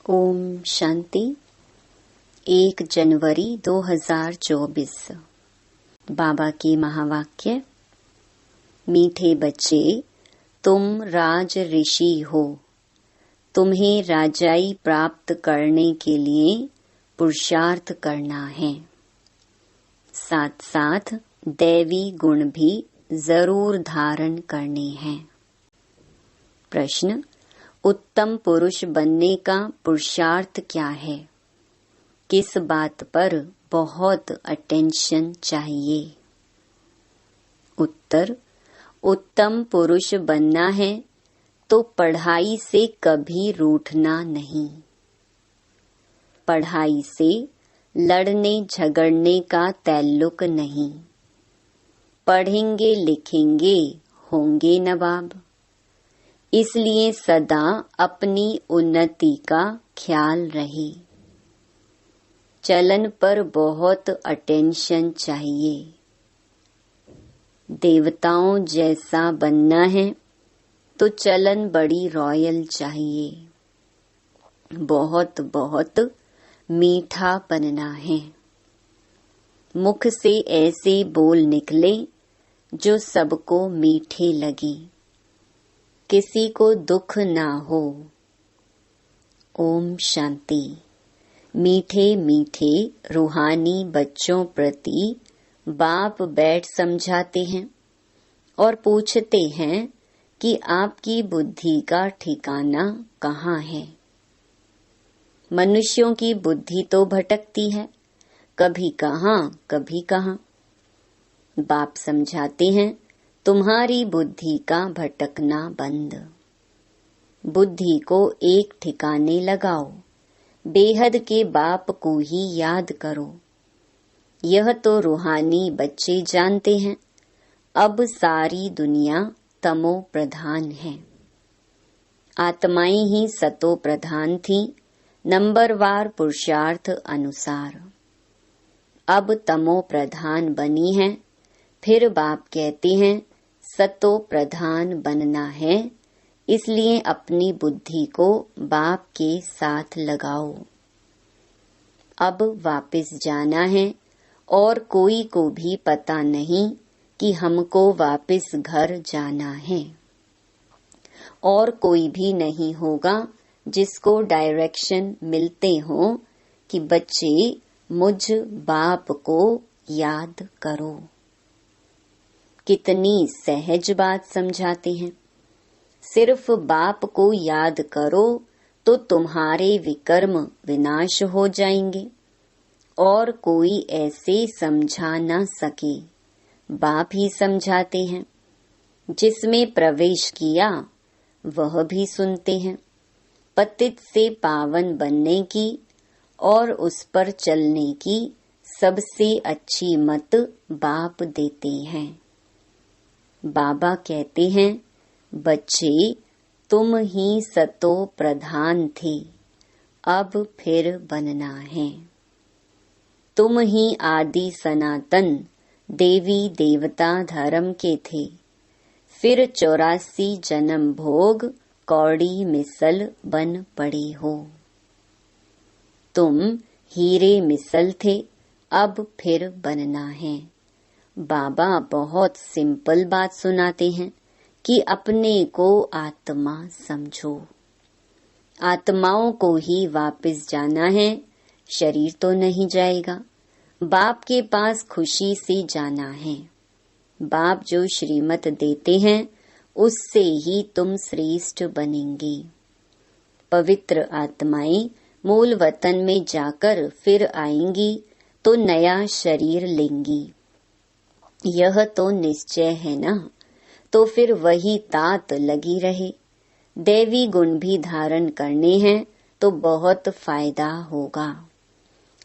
ओम शांति। 1 जनवरी 2024। बाबा की महावाक्य। मीठे बच्चे, तुम राज ऋषि हो। तुम्हें राजाई प्राप्त करने के लिए पुरुषार्थ करना है। साथ साथ दैवी गुण भी जरूर धारण करने हैं। प्रश्न: उत्तम पुरुष बनने का पुरुषार्थ क्या है? किस बात पर बहुत अटेंशन चाहिए? उत्तर: उत्तम पुरुष बनना है तो पढ़ाई से कभी रूठना नहीं। पढ़ाई से लड़ने झगड़ने का ताल्लुक नहीं। पढ़ेंगे लिखेंगे होंगे नवाब। इसलिए सदा अपनी उन्नति का ख्याल रहे। चलन पर बहुत अटेंशन चाहिए। देवताओं जैसा बनना है तो चलन बड़ी रॉयल चाहिए। बहुत बहुत मीठा बनना है। मुख से ऐसे बोल निकले जो सबको मीठे लगे, किसी को दुख ना हो। ओम शांति। मीठे मीठे रूहानी बच्चों प्रति बाप बैठ समझाते हैं और पूछते हैं कि आपकी बुद्धि का ठिकाना कहाँ है। मनुष्यों की बुद्धि तो भटकती है, कभी कहाँ कभी कहाँ। बाप समझाते हैं, तुम्हारी बुद्धि का भटकना बंद। बुद्धि को एक ठिकाने लगाओ। बेहद के बाप को ही याद करो। यह तो रूहानी बच्चे जानते हैं। अब सारी दुनिया तमो प्रधान है। आत्माएं ही सतो प्रधान थी, नंबरवार पुरुषार्थ अनुसार। अब तमो प्रधान बनी है। फिर बाप कहते हैं, सतो प्रधान बनना है, इसलिए अपनी बुद्धि को बाप के साथ लगाओ। अब वापस जाना है और कोई को भी पता नहीं कि हमको वापस घर जाना है। और कोई भी नहीं होगा जिसको डायरेक्शन मिलते हो कि बच्चे मुझ बाप को याद करो। कितनी सहज बात समझाते हैं। सिर्फ बाप को याद करो तो तुम्हारे विकर्म विनाश हो जाएंगे और कोई ऐसे समझा न सके। बाप ही समझाते हैं। जिसमें प्रवेश किया वह भी सुनते हैं। पतित से पावन बनने की और उस पर चलने की सबसे अच्छी मत बाप देते हैं। बाबा कहते हैं, बच्चे तुम ही सतो प्रधान थे, अब फिर बनना है। तुम ही आदि सनातन देवी देवता धर्म के थे। फिर 84 जन्म भोग कौड़ी मिसल बन पड़े हो। तुम हीरे मिसल थे, अब फिर बनना है। बाबा बहुत सिंपल बात सुनाते हैं कि अपने को आत्मा समझो। आत्माओं को ही वापस जाना है, शरीर तो नहीं जाएगा। बाप के पास खुशी से जाना है। बाप जो श्रीमत देते हैं उससे ही तुम श्रेष्ठ बनेंगे। पवित्र आत्माएं मूल वतन में जाकर फिर आएंगी तो नया शरीर लेंगी। यह तो निश्चय है ना। तो फिर वही तात लगी रहे। दैवी गुण भी धारण करने हैं तो बहुत फायदा होगा।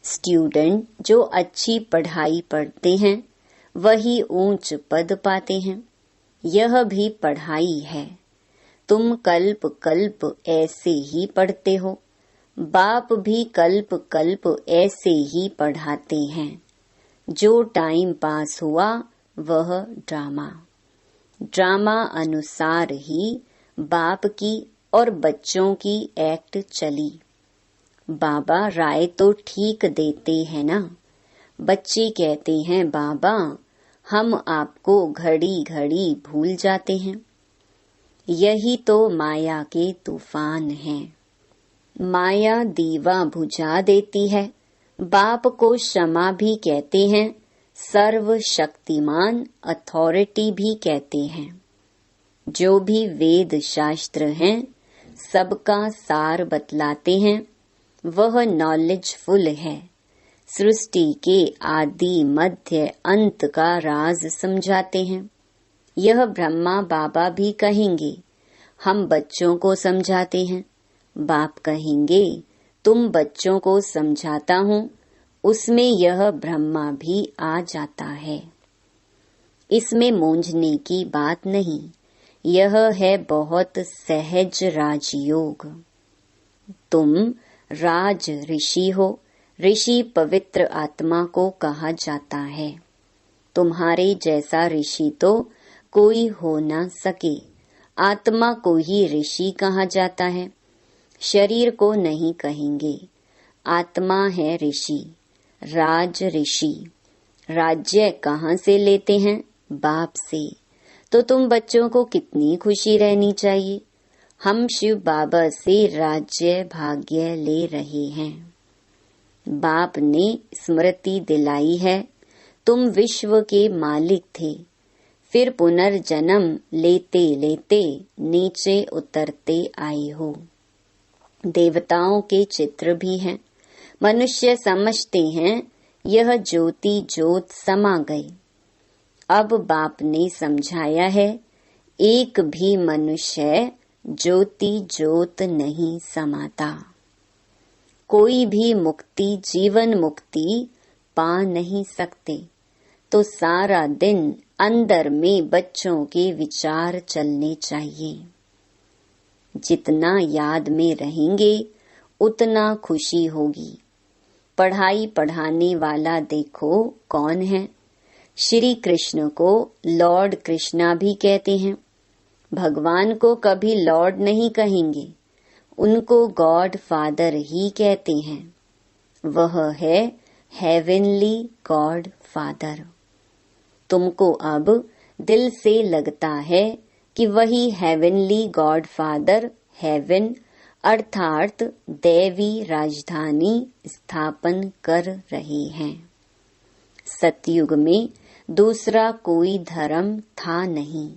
स्टूडेंट जो अच्छी पढ़ाई पढ़ते हैं वही ऊंच पद पाते हैं। यह भी पढ़ाई है। तुम कल्प कल्प ऐसे ही पढ़ते हो। बाप भी कल्प कल्प ऐसे ही पढ़ाते हैं। जो टाइम पास हुआ वह ड्रामा अनुसार ही बाप की और बच्चों की एक्ट चली। बाबा राय तो ठीक देते हैं ना। बच्चे कहते हैं बाबा हम आपको घड़ी घड़ी भूल जाते हैं। यही तो माया के तूफान हैं। माया दीवा बुझा देती है। बाप को क्षमा भी कहते हैं, सर्वशक्तिमान अथॉरिटी भी कहते हैं। जो भी वेद शास्त्र हैं सबका सार बतलाते हैं, वह नॉलेजफुल है। सृष्टि के आदि मध्य अंत का राज समझाते हैं। यह ब्रह्मा बाबा भी कहेंगे हम बच्चों को समझाते हैं। बाप कहेंगे तुम बच्चों को समझाता हूँ, उसमें यह ब्रह्मा भी आ जाता है। इसमें मूंझने की बात नहीं, यह है बहुत सहज राजयोग। तुम राज ऋषि हो। ऋषि पवित्र आत्मा को कहा जाता है। तुम्हारे जैसा ऋषि तो कोई हो न सके। आत्मा को ही ऋषि कहा जाता है, शरीर को नहीं कहेंगे। आत्मा है ऋषि, राज ऋषि। राज्य कहाँ से लेते हैं? बाप से। तो तुम बच्चों को कितनी खुशी रहनी चाहिए। हम शिव बाबा से राज्य भाग्य ले रहे हैं। बाप ने स्मृति दिलाई है तुम विश्व के मालिक थे, फिर पुनर्जन्म लेते लेते नीचे उतरते आए हो। देवताओं के चित्र भी हैं। मनुष्य समझते हैं यह ज्योति ज्योत समा गई। अब बाप ने समझाया है एक भी मनुष्य ज्योति ज्योत नहीं समाता। कोई भी मुक्ति जीवन मुक्ति पा नहीं सकते। तो सारा दिन अंदर में बच्चों के विचार चलने चाहिए। जितना याद में रहेंगे उतना खुशी होगी। पढ़ाई पढ़ाने वाला देखो कौन है? श्री कृष्ण को लॉर्ड कृष्णा भी कहते हैं। भगवान को कभी लॉर्ड नहीं कहेंगे, उनको गॉड फादर ही कहते हैं। वह है हेवनली गॉड फादर। तुमको अब दिल से लगता है कि वही हेवनली गॉड फादर हेवन अर्थात दैवी राजधानी स्थापन कर रहे हैं। सतयुग में दूसरा कोई धर्म था नहीं।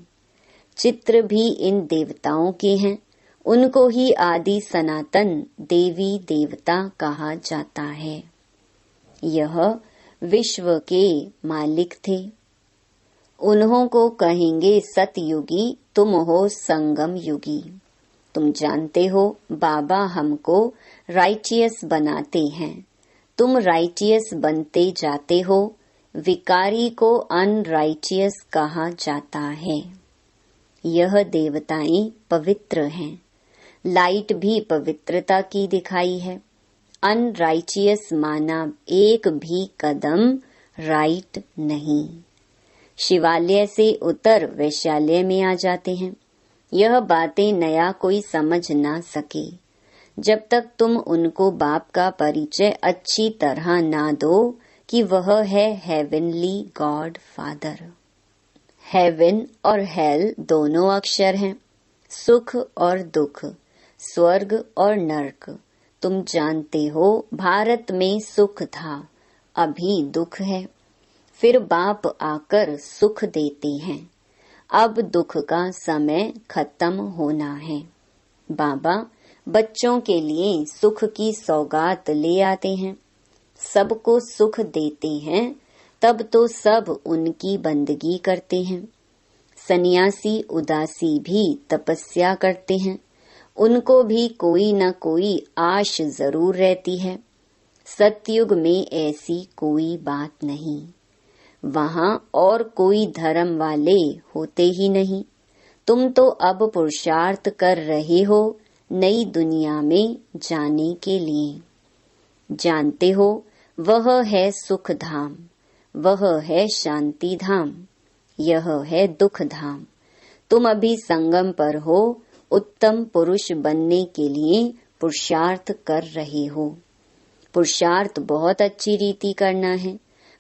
चित्र भी इन देवताओं के हैं। उनको ही आदि सनातन देवी देवता कहा जाता है। यह विश्व के मालिक थे। उन्हों को कहेंगे सतयुगी, तुम हो संगम युगी। तुम जानते हो बाबा हमको राइटियस बनाते हैं। तुम राइटियस बनते जाते हो। विकारी को अनराइटियस कहा जाता है। यह देवताएं पवित्र हैं। लाइट भी पवित्रता की दिखाई है। अनराइटियस माना एक भी कदम राइट नहीं। शिवालय से उतर वैशाल्य में आ जाते हैं। यह बातें नया कोई समझ ना सके जब तक तुम उनको बाप का परिचय अच्छी तरह ना दो कि वह है हेवनली गॉड फादर। हेवन और हेल दोनों अक्षर हैं, सुख और दुख, स्वर्ग और नरक। तुम जानते हो भारत में सुख था, अभी दुख है। फिर बाप आकर सुख देते हैं। अब दुख का समय खत्म होना है। बाबा बच्चों के लिए सुख की सौगात ले आते हैं। सबको सुख देते हैं, तब तो सब उनकी बंदगी करते हैं। सन्यासी उदासी भी तपस्या करते हैं। उनको भी कोई न कोई आश जरूर रहती है। सतयुग में ऐसी कोई बात नहीं। वहाँ और कोई धर्म वाले होते ही नहीं। तुम तो अब पुरुषार्थ कर रहे हो नई दुनिया में जाने के लिए। जानते हो वह है सुख धाम, वह है शांति धाम, यह है दुख धाम। तुम अभी संगम पर हो। उत्तम पुरुष बनने के लिए पुरुषार्थ कर रहे हो। पुरुषार्थ बहुत अच्छी रीति करना है।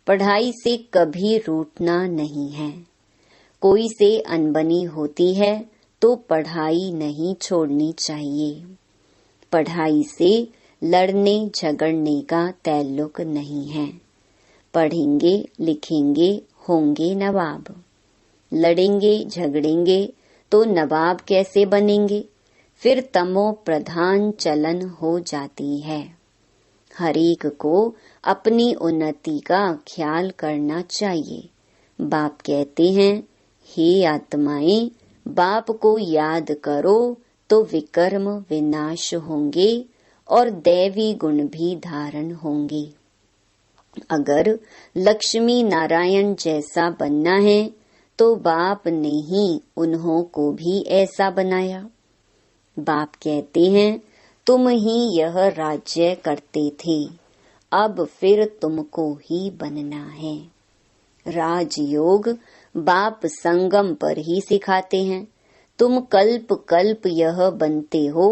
पढ़ाई से कभी रूठना नहीं है। कोई से अनबनी होती है तो पढ़ाई नहीं छोड़नी चाहिए। पढ़ाई से लड़ने झगड़ने का ताल्लुक नहीं है। पढ़ेंगे लिखेंगे होंगे नवाब। लड़ेंगे झगड़ेंगे तो नवाब कैसे बनेंगे? फिर तमो प्रधान चलन हो जाती है। हरेक को अपनी उन्नति का ख्याल करना चाहिए। बाप कहते हैं, हे आत्माएं, बाप को याद करो तो विकर्म विनाश होंगे और दैवी गुण भी धारण होंगे। अगर लक्ष्मी नारायण जैसा बनना है तो बाप ने ही उन्हों को भी ऐसा बनाया। बाप कहते हैं, तुम ही यह राज्य करते थे, अब फिर तुमको ही बनना है। राजयोग बाप संगम पर ही सिखाते हैं। तुम कल्प कल्प यह बनते हो,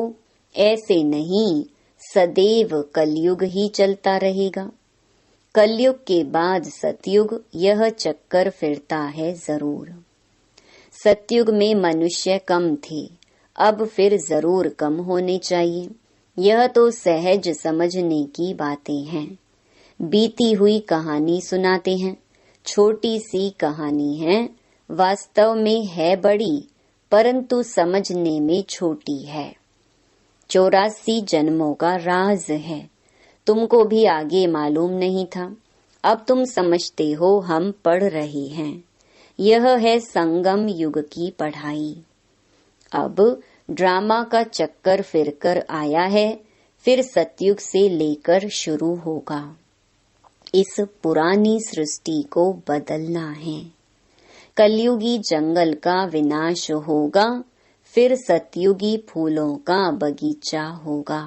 ऐसे नहीं, सदैव कलयुग ही चलता रहेगा। कलयुग के बाद सतयुग, यह चक्कर फिरता है जरूर। सतयुग में मनुष्य कम थे, अब फिर जरूर कम होने चाहिए। यह तो सहज समझने की बातें हैं। बीती हुई कहानी सुनाते हैं। छोटी सी कहानी है, वास्तव में है बड़ी, परंतु समझने में छोटी है। 84 जन्मों का राज है। तुमको भी आगे मालूम नहीं था, अब तुम समझते हो। हम पढ़ रहे हैं। यह है संगम युग की पढ़ाई। अब ड्रामा का चक्कर फिरकर आया है, फिर सतयुग से लेकर शुरू होगा। इस पुरानी सृष्टि को बदलना है। कलयुगी जंगल का विनाश होगा, फिर सतयुगी फूलों का बगीचा होगा।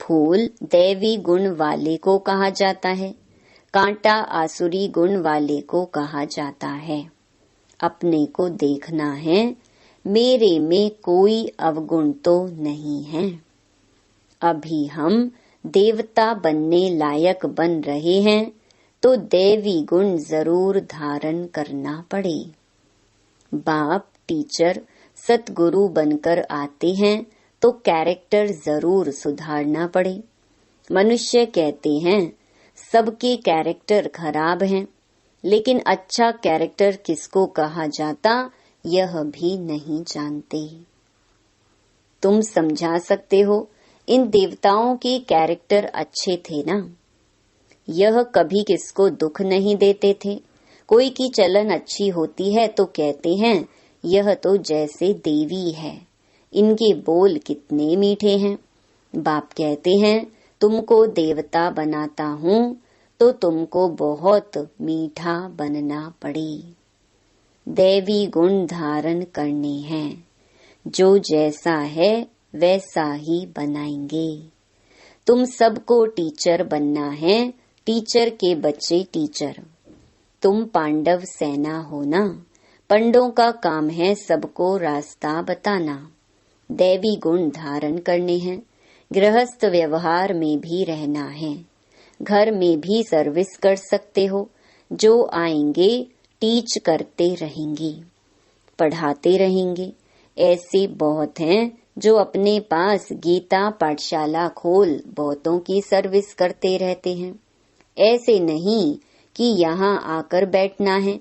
फूल दैवी गुण वाले को कहा जाता है, कांटा आसुरी गुण वाले को कहा जाता है। अपने को देखना है, मेरे में कोई अवगुण तो नहीं है। अभी हम देवता बनने लायक बन रहे हैं, तो दैवी गुण जरूर धारण करना पड़े। बाप टीचर सतगुरु बनकर आते हैं तो कैरेक्टर जरूर सुधारना पड़े। मनुष्य कहते हैं सबके कैरेक्टर खराब हैं, लेकिन अच्छा कैरेक्टर किसको कहा जाता यह भी नहीं जानते। तुम समझा सकते हो, इन देवताओं के कैरेक्टर अच्छे थे ना। यह कभी किसको दुख नहीं देते थे। कोई की चलन अच्छी होती है तो कहते हैं यह तो जैसे देवी है, इनके बोल कितने मीठे हैं। बाप कहते हैं तुमको देवता बनाता हूँ तो तुमको बहुत मीठा बनना पड़े। दैवी गुण धारण करने हैं। जो जैसा है वैसा ही बनाएंगे। तुम सबको टीचर बनना है, टीचर के बच्चे टीचर। तुम पांडव सेना हो ना। पंडों का काम है सबको रास्ता बताना। दैवी गुण धारण करने हैं। गृहस्थ व्यवहार में भी रहना है। घर में भी सर्विस कर सकते हो। जो आएंगे टीच करते रहेंगे, पढ़ाते रहेंगे। ऐसे बहुत हैं जो अपने पास गीता पाठशाला खोल बहुतों की सर्विस करते रहते हैं। ऐसे नहीं कि यहाँ आकर बैठना है।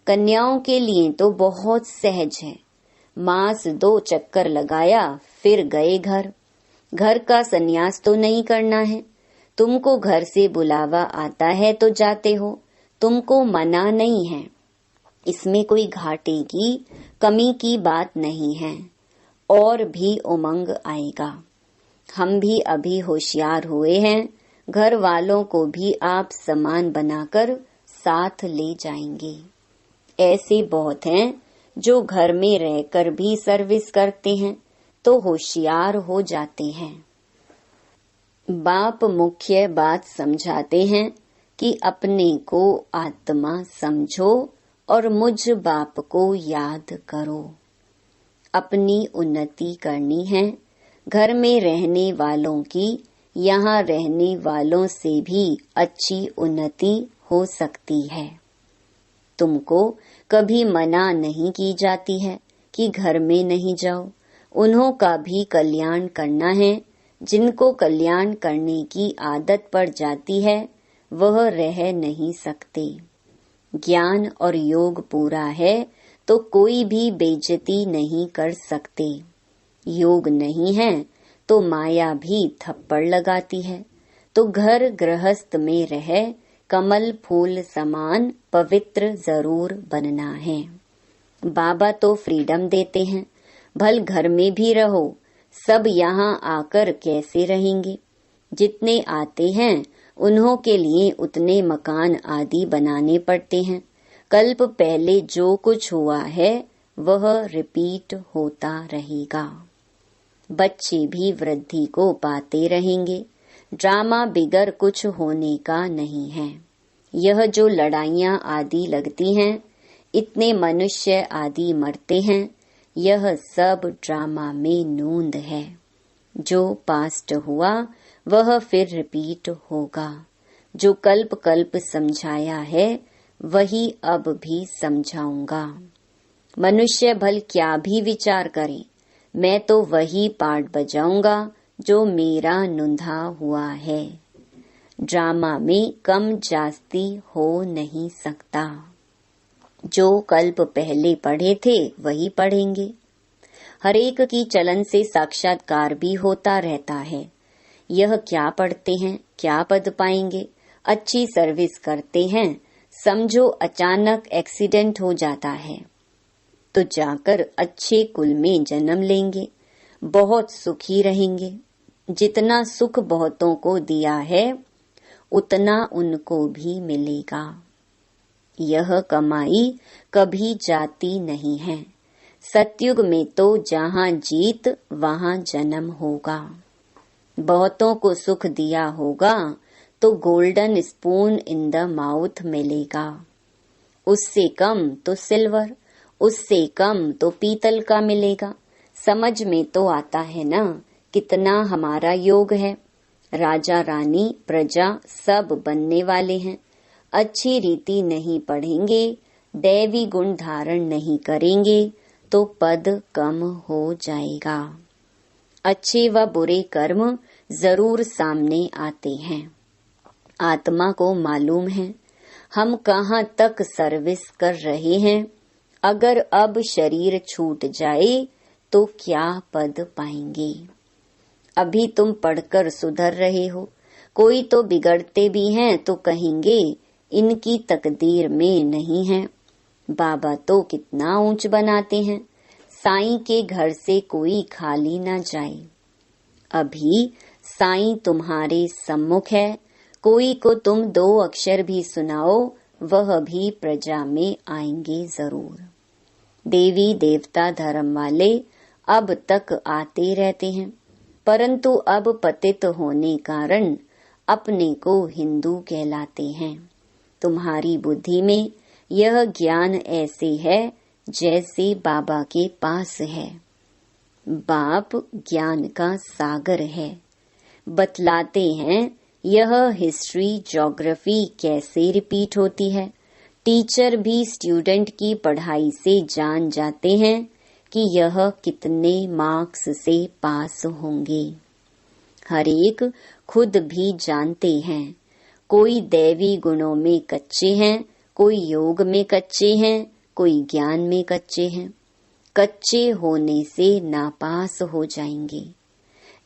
कन्याओं के लिए तो बहुत सहज है। मास 2 चक्कर लगाया फिर गए घर। घर का संन्यास तो नहीं करना है। तुमको घर से बुलावा आता है तो जाते हो, तुमको मना नहीं है। इसमें कोई घाटे की कमी की बात नहीं है। और भी उमंग आएगा। हम भी अभी होशियार हुए हैं। घर वालों को भी आप समान बनाकर साथ ले जाएंगे। ऐसे बहुत हैं जो घर में रहकर भी सर्विस करते हैं तो होशियार हो जाते हैं। बाप मुख्य बात समझाते हैं कि अपने को आत्मा समझो और मुझ बाप को याद करो। अपनी उन्नति करनी है घर में रहने वालों की यहाँ रहने वालों से भी अच्छी उन्नति हो सकती है। तुमको कभी मना नहीं की जाती है कि घर में नहीं जाओ। उन्हों का भी कल्याण करना है। जिनको कल्याण करने की आदत पड़ जाती है वह रह नहीं सकते। ज्ञान और योग पूरा है तो कोई भी बेइज्जती नहीं कर सकते। योग नहीं है तो माया भी थप्पड़ लगाती है। तो घर गृहस्थ में रह कमल फूल समान पवित्र जरूर बनना है। बाबा तो फ्रीडम देते हैं, भल घर में भी रहो। सब यहाँ आकर कैसे रहेंगे? जितने आते हैं उन्हों के लिए उतने मकान आदि बनाने पड़ते हैं। कल्प पहले जो कुछ हुआ है वह रिपीट होता रहेगा। बच्चे भी वृद्धि को पाते रहेंगे। ड्रामा बिगर कुछ होने का नहीं है। यह जो लड़ाइयाँ आदि लगती हैं, इतने मनुष्य आदि मरते हैं, यह सब ड्रामा में नूंद है। जो पास्ट हुआ वह फिर रिपीट होगा। जो कल्प कल्प समझाया है वही अब भी समझाऊंगा। मनुष्य भल क्या भी विचार करे, मैं तो वही पार्ट बजाऊंगा जो मेरा नुंधा हुआ है। ड्रामा में कम जास्ती हो नहीं सकता। जो कल्प पहले पढ़े थे वही पढ़ेंगे। हरेक की चलन से साक्षात्कार भी होता रहता है। यह क्या पढ़ते हैं, क्या पद पाएंगे? अच्छी सर्विस करते हैं, समझो अचानक एक्सीडेंट हो जाता है तो जाकर अच्छे कुल में जन्म लेंगे, बहुत सुखी रहेंगे। जितना सुख बहुतों को दिया है उतना उनको भी मिलेगा। यह कमाई कभी जाती नहीं है। सतयुग में तो जहाँ जीत वहाँ जन्म होगा। बहुतों को सुख दिया होगा तो golden spoon in the mouth मिलेगा। उससे कम तो सिल्वर, उससे कम तो पीतल का मिलेगा। समझ में तो आता है ना कितना हमारा योग है। राजा रानी प्रजा सब बनने वाले हैं। अच्छी रीति नहीं पढ़ेंगे, दैवी गुण धारण नहीं करेंगे तो पद कम हो जाएगा। अच्छे व बुरे कर्म जरूर सामने आते हैं। आत्मा को मालूम है हम कहाँ तक सर्विस कर रहे हैं। अगर अब शरीर छूट जाए तो क्या पद पाएंगे? अभी तुम पढ़कर सुधर रहे हो, कोई तो बिगड़ते भी हैं तो कहेंगे इनकी तकदीर में नहीं है। बाबा तो कितना ऊंच बनाते हैं, साईं के घर से कोई खाली ना जाए। अभी साईं तुम्हारे सम्मुख है, कोई को तुम 2 अक्षर भी सुनाओ वह भी प्रजा में आएंगे जरूर। देवी देवता धर्म वाले अब तक आते रहते हैं, परंतु अब पतित होने कारण अपने को हिंदू कहलाते हैं। तुम्हारी बुद्धि में यह ज्ञान ऐसे है जैसे बाबा के पास है। बाप ज्ञान का सागर है। बतलाते हैं यह हिस्ट्री ज्योग्राफी कैसे रिपीट होती है। टीचर भी स्टूडेंट की पढ़ाई से जान जाते हैं कि यह कितने मार्क्स से पास होंगे। हरेक खुद भी जानते हैं। कोई दैवी गुणों में कच्चे हैं, कोई योग में कच्चे हैं, कोई ज्ञान में कच्चे हैं। कच्चे होने से नापास हो जाएंगे।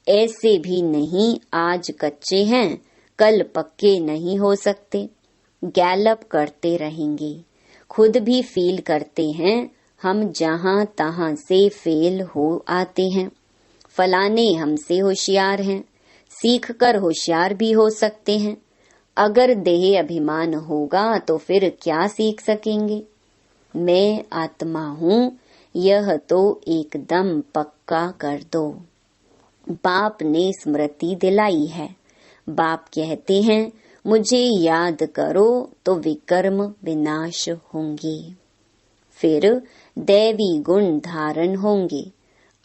ऐसे भी नहीं आज कच्चे हैं कल पक्के नहीं हो सकते। गैलप करते रहेंगे। खुद भी फील करते हैं हम जहाँ तहाँ से फेल हो आते हैं। फलाने हमसे होशियार हैं, सीख कर होशियार भी हो सकते हैं। अगर देह अभिमान होगा तो फिर क्या सीख सकेंगे। मैं आत्मा हूँ यह तो एकदम पक्का कर दो। बाप ने स्मृति दिलाई है। बाप कहते हैं मुझे याद करो तो विकर्म विनाश होंगे, फिर दैवी गुण धारण होंगे।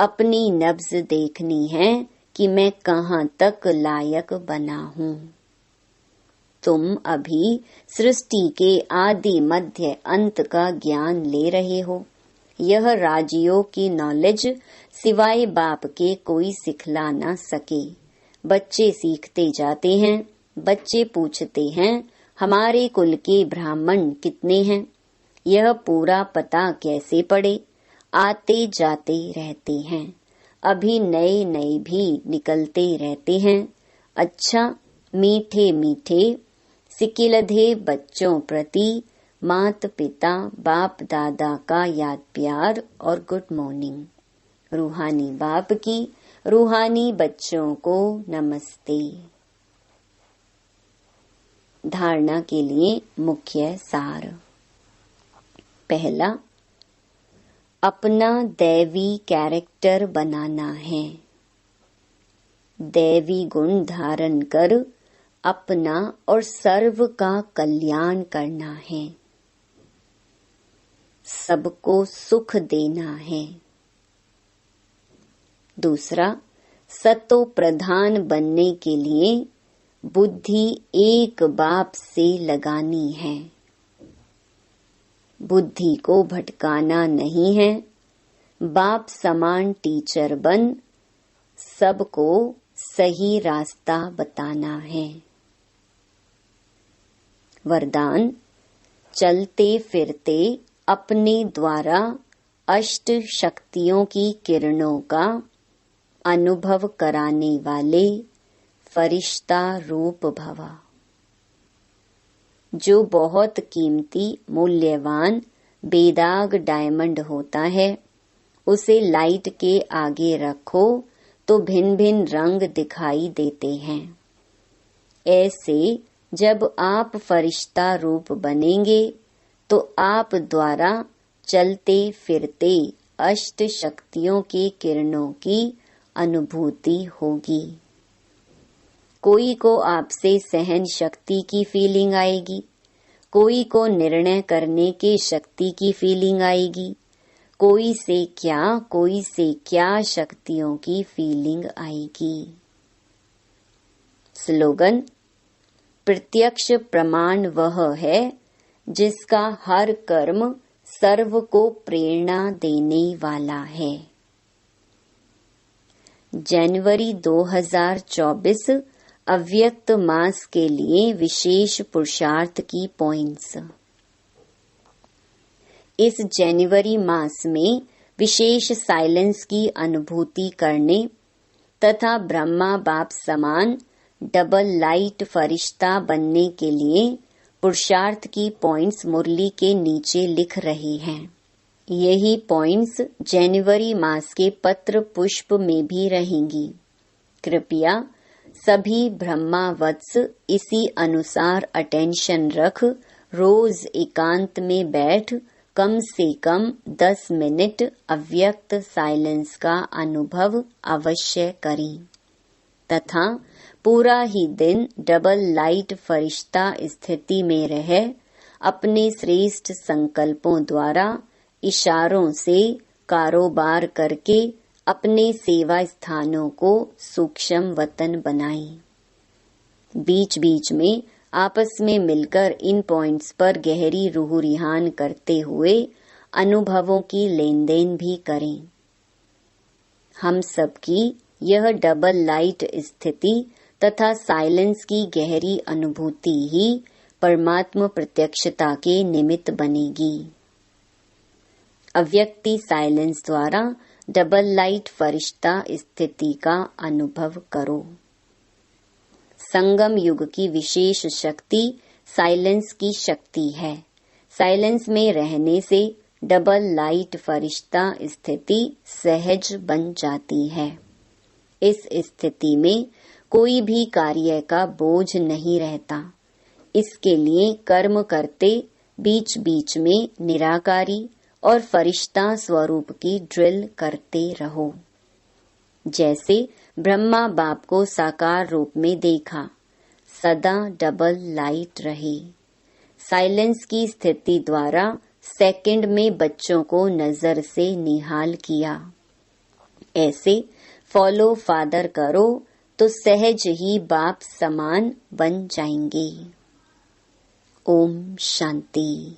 अपनी नब्ज देखनी है कि मैं कहाँ तक लायक बना हूँ। तुम अभी सृष्टि के आदि मध्य अंत का ज्ञान ले रहे हो। यह राजयोग की नॉलेज सिवाय बाप के कोई सिखला न सके। बच्चे सीखते जाते हैं। बच्चे पूछते हैं, हमारे कुल के ब्राह्मण कितने हैं? यह पूरा पता कैसे पड़े? आते जाते रहते हैं। अभी नए नए भी निकलते रहते हैं। अच्छा, मीठे मीठे सिकिलधे बच्चों प्रति माता पिता बाप दादा का याद प्यार और गुड मॉर्निंग। रूहानी बाप की रूहानी बच्चों को नमस्ते। धारणा के लिए मुख्य सार। पहला, अपना दैवी कैरेक्टर बनाना है। दैवी गुण धारण कर अपना और सर्व का कल्याण करना है। सबको सुख देना है। दूसरा, सतो प्रधान बनने के लिए बुद्धि एक बाप से लगानी है। बुद्धि को भटकाना नहीं है। बाप समान टीचर बन सबको सही रास्ता बताना है। वरदान, चलते फिरते अपने द्वारा अष्ट शक्तियों की किरणों का अनुभव कराने वाले फरिश्ता रूप भवा। जो बहुत कीमती मूल्यवान बेदाग डायमंड होता है, उसे लाइट के आगे रखो तो भिन्न भिन्न रंग दिखाई देते हैं। ऐसे जब आप फरिश्ता रूप बनेंगे तो आप द्वारा चलते फिरते अष्ट शक्तियों की किरणों की अनुभूति होगी। कोई को आपसे सहन शक्ति की फीलिंग आएगी, कोई को निर्णय करने की शक्ति की फीलिंग आएगी, कोई से क्या शक्तियों की फीलिंग आएगी। स्लोगन, प्रत्यक्ष प्रमाण वह है जिसका हर कर्म सर्व को प्रेरणा देने वाला है। जनवरी 2024 अव्यक्त मास के लिए विशेष पुरुषार्थ की पॉइंट्स। इस जनवरी मास में विशेष साइलेंस की अनुभूति करने तथा ब्रह्मा बाप समान डबल लाइट फरिश्ता बनने के लिए पुरुषार्थ की पॉइंट्स मुरली के नीचे लिख रहे हैं। यही पॉइंट्स जनवरी मास के पत्र पुष्प में भी रहेंगी। कृपया सभी ब्रह्मा वत्स इसी अनुसार अटेंशन रख रोज एकांत में बैठ कम से कम 10 मिनट अव्यक्त साइलेंस का अनुभव अवश्य करें तथा पूरा ही दिन डबल लाइट फरिश्ता स्थिति में रह अपने श्रेष्ठ संकल्पों द्वारा इशारों से कारोबार करके अपने सेवा स्थानों को सूक्ष्म वतन बनाएं। बीच बीच में आपस में मिलकर इन पॉइंट्स पर गहरी रूह रिहान करते हुए अनुभवों की लेन देन भी करें। हम सबकी यह डबल लाइट स्थिति तथा साइलेंस की गहरी अनुभूति ही परमात्म प्रत्यक्षता के निमित्त बनेगी। अव्यक्ति साइलेंस द्वारा डबल लाइट फरिश्ता स्थिति का अनुभव करो। संगम युग की विशेष शक्ति साइलेंस की शक्ति है। साइलेंस में रहने से डबल लाइट फरिश्ता स्थिति सहज बन जाती है। इस स्थिति में कोई भी कार्य का बोझ नहीं रहता। इसके लिए कर्म करते बीच बीच में निराकारी और फरिश्ता स्वरूप की ड्रिल करते रहो। जैसे ब्रह्मा बाप को साकार रूप में देखा, सदा डबल लाइट रहे। साइलेंस की स्थिति द्वारा सेकंड में बच्चों को नजर से निहाल किया। ऐसे फॉलो फादर करो तो सहज ही बाप समान बन जाएंगे। ओम शांति।